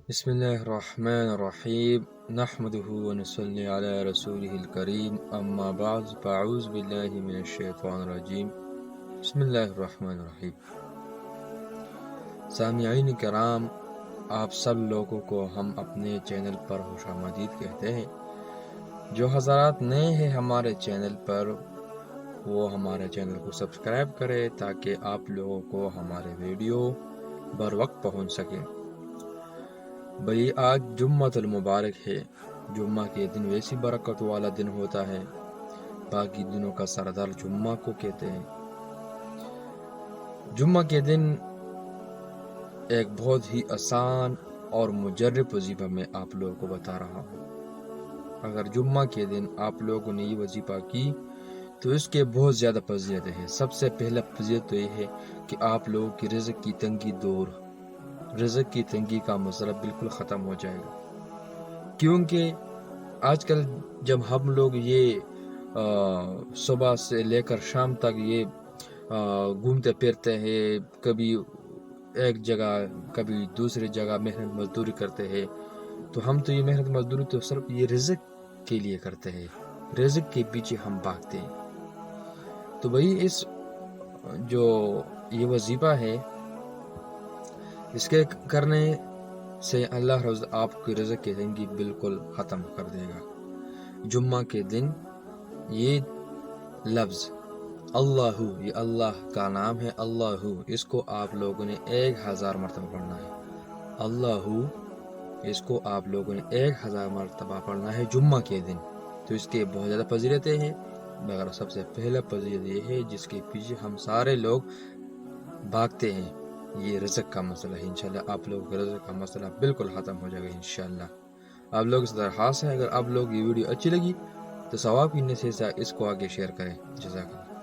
بسم اللہ الرحمن الرحیم نحمده ونصلی علی رسولہ الکریم اما بعد فاعوذ باللہ من الشیطان الرجیم بسم اللہ الرحمن الرحیم۔ سامعین کرام، آپ سب لوگوں کو ہم اپنے چینل پر خوش آمدید کہتے ہیں۔ جو حضرات نئے ہیں ہمارے چینل پر، وہ ہمارے چینل کو سبسکرائب کرے تاکہ آپ لوگوں کو ہمارے ویڈیو بر وقت پہنچ سکے۔ بھئی آج جمعہ المبارک ہے۔ جمعہ کے دن ویسی برکت والا دن ہوتا ہے، باقی دنوں کا سردار جمعہ کو کہتے ہیں۔ جمعہ کے دن ایک بہت ہی آسان اور مجرب وظیفہ میں آپ لوگوں کو بتا رہا ہوں۔ اگر جمعہ کے دن آپ لوگوں نے یہ وظیفہ کی تو اس کے بہت زیادہ فضیلتیں ہیں۔ سب سے پہلا فضیلت تو یہ ہے کہ آپ لوگوں کی رزق کی تنگی رزق کی تنگی کا مسئلہ بالکل ختم ہو جائے گا، کیونکہ آج کل جب ہم لوگ یہ صبح سے لے کر شام تک یہ گھومتے پھرتے ہیں، کبھی ایک جگہ کبھی دوسری جگہ محنت مزدوری کرتے ہیں، تو ہم تو یہ محنت مزدوری تو صرف یہ رزق کے لیے کرتے ہیں، رزق کے پیچھے ہم بھاگتے ہیں۔ تو بھئی اس جو یہ وظیفہ ہے، اس کے کرنے سے اللہ روز آپ کی رزق کی تنگی بالکل ختم کر دے گا۔ جمعہ کے دن یہ لفظ اللہ، یہ اللہ کا نام ہے اللہ، اس کو آپ لوگوں نے 1000 مرتبہ پڑھنا ہے۔ اللہ، اس کو آپ لوگوں نے 1000 مرتبہ پڑھنا ہے جمعہ کے دن۔ تو اس کے بہت زیادہ فضیلتیں ہیں، مگر سب سے پہلا فضیلت یہ ہے جس کے پیچھے ہم سارے لوگ بھاگتے ہیں، یہ رزق کا مسئلہ ہے۔ انشاءاللہ آپ لوگوں کے رزق کا مسئلہ بالکل ختم ہو جائے گا انشاءاللہ۔ آپ لوگ سے درخواست ہے، اگر آپ لوگ یہ ویڈیو اچھی لگی تو ثواب کی نیت سے اس کو آگے شیئر کریں۔ جزاک اللہ۔